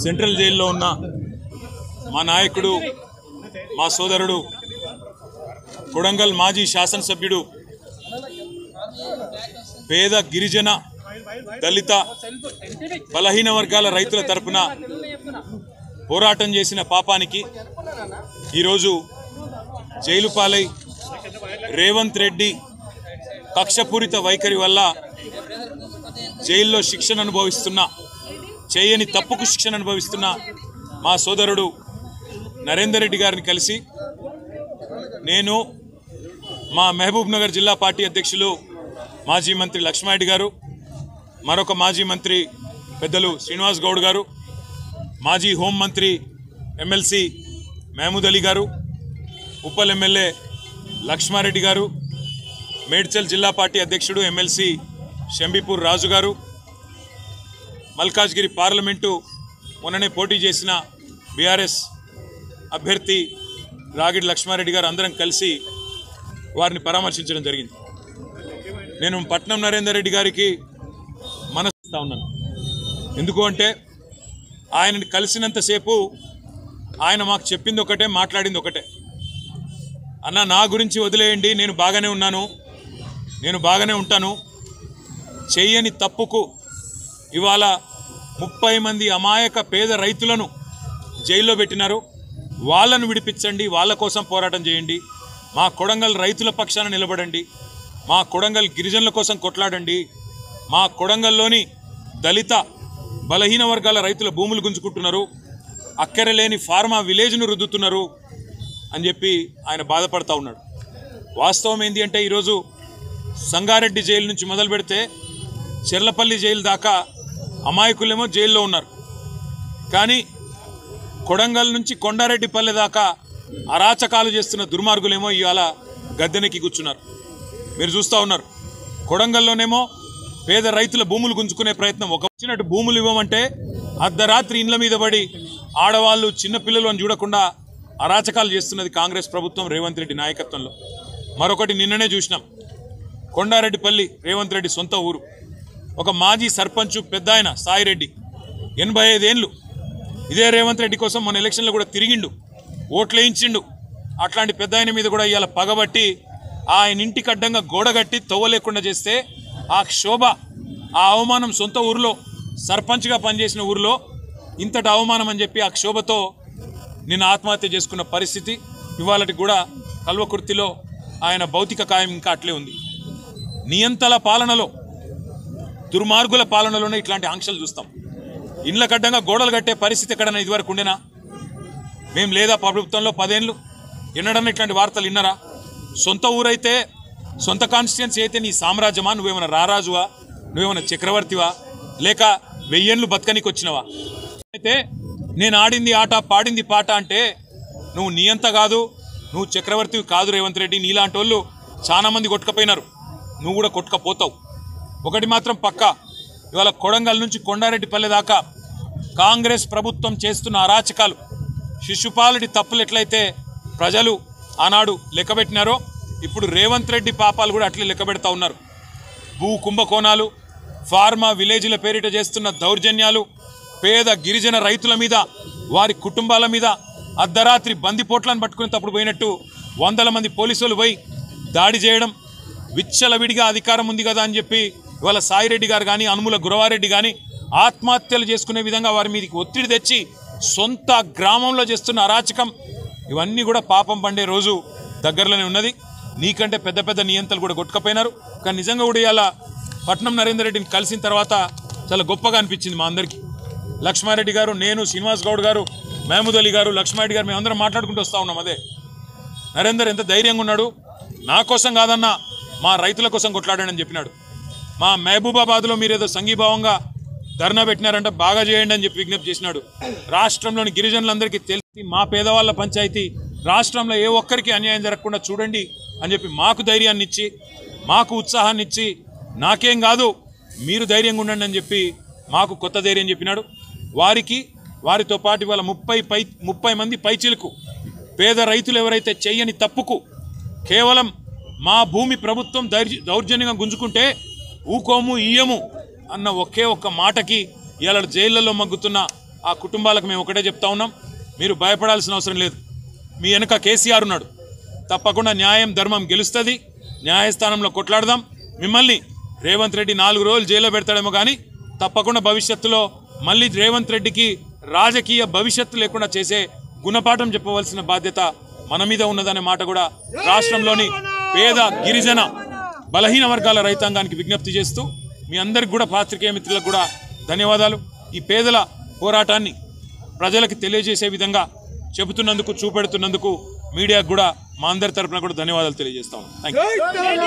Central జైల్లో ఉన్న మా నాయకుడు మా సోదరుడు కొడంగల్ మాజీ శాసనసభ్యుడు పేద గిరిజన దళిత బలహీన వర్గాల రైతుల తరపున పోరాటం చేసిన పాపానికి ఈరోజు జైలు పాలై రేవంత్ రెడ్డి కక్షపూరిత వైఖరి వల్ల జైల్లో శిక్షణ అనుభవిస్తున్న చేయని తప్పుకు శిక్షణ అనుభవిస్తున్న మా సోదరుడు నరేందర్ రెడ్డి గారిని కలిసి నేను మా మహబూబ్ నగర్ జిల్లా పార్టీ అధ్యక్షులు మాజీ మంత్రి లక్ష్మారెడ్డి గారు, మరొక మాజీ మంత్రి పెద్దలు శ్రీనివాస్ గౌడ్ గారు, మాజీ హోంమంత్రి ఎమ్మెల్సీ మహమూద్ అలీ గారు, ఉప్పల్ ఎమ్మెల్యే లక్ష్మారెడ్డి గారు, మేడ్చల్ జిల్లా పార్టీ అధ్యక్షుడు ఎమ్మెల్సీ షంబీపూర్ రాజు గారు, మల్కాజ్గిరి పార్లమెంటు మొన్ననే పోటీ చేసిన బీఆర్ఎస్ అభ్యర్థి రాగిడి లక్ష్మారెడ్డి గారు అందరం కలిసి వారిని పరామర్శించడం జరిగింది. నేను పట్నం నరేందర్ రెడ్డి గారికి మనస్తా ఉన్నాను. ఎందుకు అంటే ఆయనని కలిసినంతసేపు ఆయన మాకు చెప్పింది ఒకటే, మాట్లాడింది ఒకటే. అన్న, నా గురించి వదిలేయండి, నేను బాగానే ఉన్నాను, నేను బాగానే ఉంటాను. చెయ్యని తప్పుకు ఇవాళ 30 మంది అమాయక పేద రైతులను జైల్లో పెట్టినారు. వాళ్ళను విడిపించండి, వాళ్ళ కోసం పోరాటం చేయండి. మా కొడంగల్ రైతుల పక్షాన నిలబడండి, మా కొడంగల్ గిరిజనుల కోసం కొట్లాడండి, మా కొడంగల్లోని దళిత బలహీన వర్గాల రైతుల భూములు గుంజుకుంటున్నారు, అక్కరలేని ఫార్మా విలేజ్ను రుద్దుతున్నారు అని చెప్పి ఆయన బాధపడుతూ ఉన్నాడు. వాస్తవం ఏంటి అంటే ఈరోజు సంగారెడ్డి జైలు నుంచి మొదలు పెడితే చెర్లపల్లి జైలు దాకా అమాయకులేమో జైల్లో ఉన్నారు. కానీ కొడంగల్ నుంచి కొండారెడ్డిపల్లె దాకా అరాచకాలు చేస్తున్న దుర్మార్గులేమో ఇవాళ గద్దెనెక్కి కూర్చున్నారు. మీరు చూస్తూ ఉన్నారు. కొడంగల్లోనేమో పేద రైతుల భూములు గుంజుకునే ప్రయత్నం, ఒక వచ్చినట్టు భూములు ఇవ్వమంటే అర్ధరాత్రి ఇండ్ల మీద పడి ఆడవాళ్ళు చిన్నపిల్లలు అని చూడకుండా అరాచకాలు చేస్తున్నది కాంగ్రెస్ ప్రభుత్వం రేవంత్ రెడ్డి నాయకత్వంలో. మరొకటి నిన్ననే చూసినాం. కొండారెడ్డిపల్లి రేవంత్ రెడ్డి సొంత ఊరు. ఒక మాజీ సర్పంచ్ పెద్ద ఆయన సాయిరెడ్డి 85 ఏళ్ళు ఇదే రేవంత్ రెడ్డి కోసం మన ఎలక్షన్లో కూడా తిరిగిండు, ఓట్లు వేయించిండు. అట్లాంటి పెద్ద ఆయన మీద కూడా ఇవాళ పగబట్టి ఆయన ఇంటికి అడ్డంగా గోడగట్టి తవ్వ లేకుండా చేస్తే ఆ క్షోభ, ఆ అవమానం సొంత ఊరిలో సర్పంచ్గా పనిచేసిన ఊరిలో ఇంతటి అవమానం అని చెప్పి ఆ క్షోభతో నిన్న ఆత్మహత్య చేసుకున్న పరిస్థితి. ఇవాళకి కూడా కల్వకుర్తిలో ఆయన భౌతిక కాయం ఇంకా అట్లే ఉంది. నియంతల పాలనలో, దుర్మార్గుల పాలనలోనే ఇట్లాంటి ఆంక్షలు చూస్తాం. ఇండ్ల కడ్డంగా గోడలు కట్టే పరిస్థితి ఎక్కడన్నా ఇదివరకు ఉండేనా? మేము లేదా ప్రభుత్వంలో 10 ఏళ్ళు ఎన్నడన్నా ఇట్లాంటి వార్తలు విన్నారా? సొంత ఊరైతే, సొంత కాన్స్టిట్యున్సీ అయితే నీ సామ్రాజ్యమా? నువ్వేమైనా రారాజువా? నువ్వేమైనా చక్రవర్తివా? లేక 1000 ఏళ్ళు బతకనికి వచ్చినవా? అయితే నేను ఆడింది ఆట, పాడింది పాట అంటే నువ్వు నియంత కాదు, నువ్వు చక్రవర్తివి కాదు రేవంత్ రెడ్డి. నీలాంటి వాళ్ళు చాలా మంది కొట్టుకపోయినారు, నువ్వు కూడా కొట్టుకపోతావు. ఒకటి మాత్రం పక్కా, ఇవాళ కొడంగల్ నుంచి కొండారెడ్డిపల్లె దాకా కాంగ్రెస్ ప్రభుత్వం చేస్తున్న అరాచకాలు, శిశుపాలుడి తప్పులు ఎట్లయితే ప్రజలు ఆనాడు లెక్కబెట్టినారో ఇప్పుడు రేవంత్ రెడ్డి పాపాలు కూడా అట్లే లెక్కబెడతా ఉన్నారు. భూ కుంభకోణాలు, ఫార్మా విలేజ్ల పేరిట చేస్తున్న దౌర్జన్యాలు, పేద గిరిజన రైతుల మీద, వారి కుటుంబాల మీద అర్ధరాత్రి బందిపోట్లను పట్టుకునేటప్పుడు పోయినట్టు 100 మంది పోలీసులు పోయి దాడి చేయడం, విచ్చలవిడిగా అధికారం ఉంది కదా అని చెప్పి ఇవాళ సాయిరెడ్డి గారు కానీ అనుముల గురవారెడ్డి కానీ ఆత్మహత్యలు చేసుకునే విధంగా వారి మీదకి ఒత్తిడి తెచ్చి సొంత గ్రామంలో చేస్తున్న అరాచకం, ఇవన్నీ కూడా పాపం పండే రోజు దగ్గరలోనే ఉన్నది. నీకంటే పెద్ద పెద్ద నియంతలు కూడా కొట్టుకపోయినారు. కానీ నిజంగా కూడా ఇలా పట్నం నరేందర్ రెడ్డిని కలిసిన తర్వాత చాలా గొప్పగా అనిపించింది మా అందరికీ. లక్ష్మారెడ్డి గారు, నేను, శ్రీనివాస్ గౌడ్ గారు, మహమూద్ అలీ గారు, లక్ష్మారెడ్డి గారు మేమందరం మాట్లాడుకుంటూ వస్తూ ఉన్నాం. అదే నరేందర్ ఎంత ధైర్యంగా ఉన్నాడు, నా కోసం కాదన్నా మా రైతుల కోసం కొట్లాడాడని చెప్పినాడు. మా మహబూబాబాద్లో మీరేదో సంఘీభావంగా ధర్నా పెట్టినారంటే బాగా చేయండి అని చెప్పి విజ్ఞప్తి చేసినాడు. రాష్ట్రంలోని గిరిజనులందరికీ తెలిసి మా పేదవాళ్ళ పంచాయతీ రాష్ట్రంలో ఏ ఒక్కరికి అన్యాయం జరగకుండా చూడండి అని చెప్పి మాకు ధైర్యాన్ని ఇచ్చి, మాకు ఉత్సాహాన్ని ఇచ్చి, నాకేం కాదు మీరు ధైర్యంగా ఉండండి అని చెప్పి మాకు కొత్త ధైర్యం చెప్పినాడు. వారితో పాటు ఇవాళ 30 మంది పైచిలకు పేద రైతులు ఎవరైతే చెయ్యని తప్పుకు కేవలం మా భూమి ప్రభుత్వం దౌర్జన్యంగా గుంజుకుంటే ఊకోము ఇయ్యము అన్న ఒకే ఒక్క మాటకి ఇవాళ జైళ్లలో మగ్గుతున్న ఆ కుటుంబాలకు మేము ఒకటే చెప్తా ఉన్నాం, మీరు భయపడాల్సిన అవసరం లేదు. మీ వెనుక కేసీఆర్ ఉన్నాడు. తప్పకుండా న్యాయం ధర్మం గెలుస్తుంది. న్యాయస్థానంలో కొట్లాడదాం. మిమ్మల్ని రేవంత్ రెడ్డి 4 రోజులు జైల్లో పెడతాడేమో కానీ తప్పకుండా భవిష్యత్తులో మళ్ళీ రేవంత్ రెడ్డికి రాజకీయ భవిష్యత్తు లేకుండా చేసే గుణపాఠం చెప్పవలసిన బాధ్యత మన మీద ఉన్నదనే మాట కూడా రాష్ట్రంలోని పేద గిరిజన బలహీన వర్గాల రైతాంగానికి విజ్ఞప్తి చేస్తూ మీ అందరికి కూడా పాత్రికేయ మిత్రులకు కూడా ధన్యవాదాలు. ఈ పేదల పోరాటాన్ని ప్రజలకు తెలియజేసే విధంగా చెబుతున్నందుకు, చూపెడుతున్నందుకు మీడియాకు కూడా మా అందరి తరపున కూడా ధన్యవాదాలు తెలియజేస్తాము. Thank you.